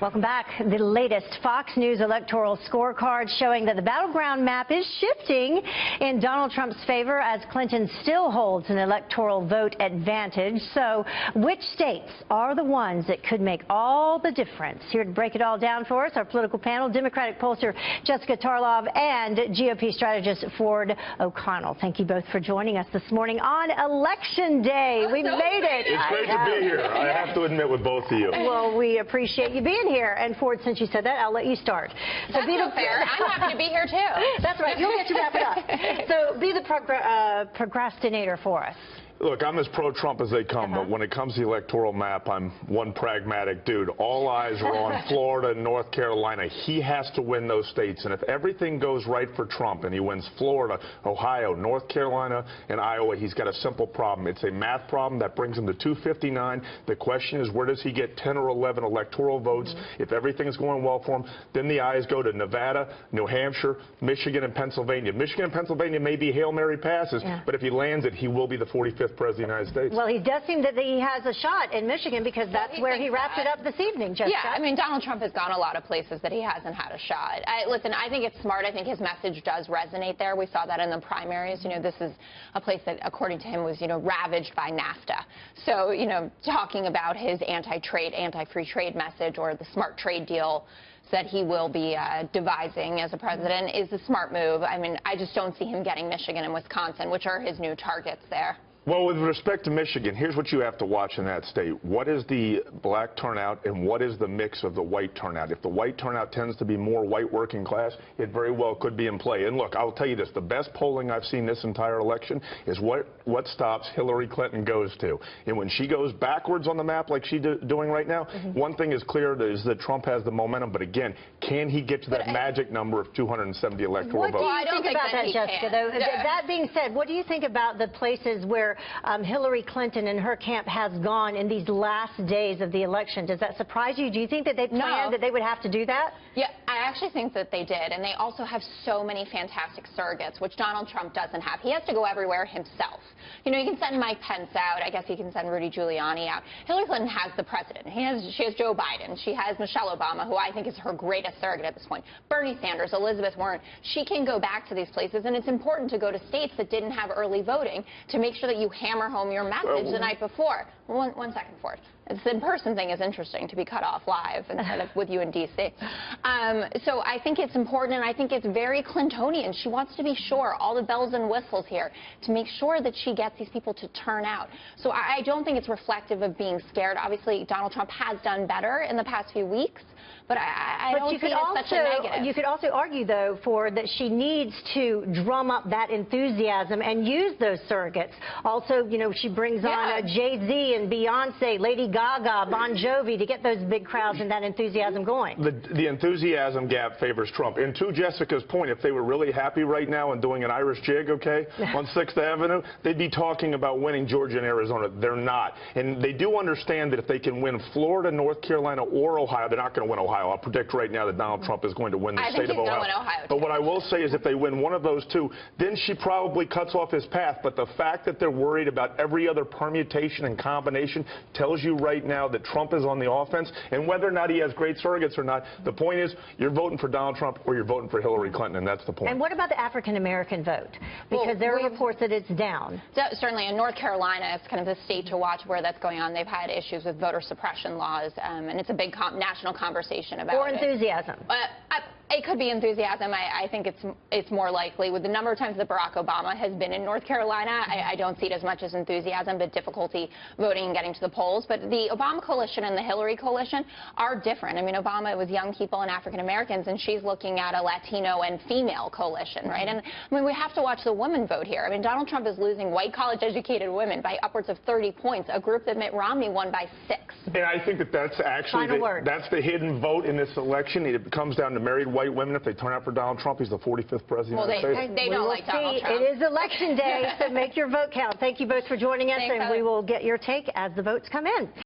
Welcome back. The latest Fox News electoral scorecard showing that the battleground map is shifting in Donald Trump's favor as Clinton still holds an electoral vote advantage. So which states are the ones that could make all the difference? Here to break it all down for us, our political panel, Democratic pollster Jessica Tarlov and GOP strategist Ford O'Connell. Thank you both for joining us this morning on Election Day. We made it. It's great to be here. I have to admit with both of you. Well, we appreciate you being here. And Ford, since you said that, I'll let you start. So That's not fair. I'm happy to be here too. That's right. You'll get to wrap it up. So be the procrastinator for us. Look, I'm as pro-Trump as they come, but when it comes to the electoral map, I'm one pragmatic dude. All eyes are on Florida and North Carolina. He has to win those states, and if everything goes right for Trump and he wins Florida, Ohio, North Carolina, and Iowa, he's got a simple problem. It's a math problem that brings him to 259. The question is, where does he get 10 or 11 electoral votes? If everything is going well for him, then the eyes go to Nevada, New Hampshire, Michigan, and Pennsylvania. Michigan and Pennsylvania may be Hail Mary passes, but if he lands it, he will be the 45th President of the United States. Well, he does seem that he has a shot in Michigan because that's where he wrapped it up this evening, Jessica. Yeah, I mean, Donald Trump has gone a lot of places that he hasn't had a shot. Listen, I think it's smart. I think his message does resonate there. We saw that in the primaries. You know, this is a place that, according to him, was, ravaged by NAFTA. So, talking about his anti-trade, anti-free trade message or the smart trade deal that he will be devising as a president is a smart move. I mean, I just don't see him getting Michigan and Wisconsin, which are his new targets there. Well, with respect to Michigan, here's what you have to watch in that state. What is the black turnout and what is the mix of the white turnout? If the white turnout tends to be more white working class, it very well could be in play. And look, I'll tell you this, the best polling I've seen this entire election is what stops Hillary Clinton goes to. And when she goes backwards on the map like she's doing right now, one thing is clear is that Trump has the momentum. But again, can he get to that magic number of 270 electoral votes? What do you think about that, Jessica, though? That being said, what do you think about the places where Hillary Clinton and her camp has gone in these last days of the election? Does that surprise you? Do you think that they planned that they would have to do that? Yeah, I actually think that they did. And they also have so many fantastic surrogates, which Donald Trump doesn't have. He has to go everywhere himself. You can send Mike Pence out. I guess he can send Rudy Giuliani out. Hillary Clinton has the president. She has Joe Biden. She has Michelle Obama, who I think is her greatest surrogate at this point. Bernie Sanders, Elizabeth Warren. She can go back to these places, and it's important to go to states that didn't have early voting to make sure that you hammer home your message the night before. One second, Ford. This in-person thing is interesting to be cut off live instead of with you in D.C. So I think it's important, and I think it's very Clintonian. She wants to be sure, all the bells and whistles here, to make sure that she gets these people to turn out. So I don't think it's reflective of being scared. Obviously, Donald Trump has done better in the past few weeks, but I don't see it as such a negative. You could also argue, though, Ford, that she needs to drum up that enthusiasm and use those surrogates. Also, she brings on Jay-Z and Beyonce, Lady Gaga, Bon Jovi to get those big crowds and that enthusiasm going. The enthusiasm gap favors Trump. And to Jessica's point, if they were really happy right now and doing an Irish jig, on 6th Avenue, they'd be talking about winning Georgia and Arizona. They're not. And they do understand that if they can win Florida, North Carolina, or Ohio, they're not going to win Ohio. I'll predict right now that Donald Trump is going to win the state of Ohio. Win Ohio but what I will say is if they win one of those two, then she probably cuts off his path. But the fact that they're worried about every other permutation and combination tells you right now that Trump is on the offense. And whether or not he has great surrogates or not, the point is you're voting for Donald Trump or you're voting for Hillary Clinton, and that's the point. And what about the African-American vote? Because there are reports that it's down. Certainly in North Carolina, it's kind of the state to watch where that's going on. They've had issues with voter suppression laws, and it's a big national conversation about it. Enthusiasm. It could be enthusiasm. I think it's more likely. With the number of times that Barack Obama has been in North Carolina, I don't see it as much as enthusiasm, but difficulty voting and getting to the polls. But the Obama coalition and the Hillary coalition are different. I mean, Obama was young people and African Americans, and she's looking at a Latino and female coalition, right? And I mean, we have to watch the women vote here. I mean, Donald Trump is losing white college-educated women by upwards of 30 points, a group that Mitt Romney won by 6. And I think that's actually that's the hidden vote in this election. It comes down to married white women. If they turn out for Donald Trump, he's the 45th president of the United States. They don't like Donald Trump. It is Election Day, so make your vote count. Thank you both for joining us, and we will get your take as the votes come in.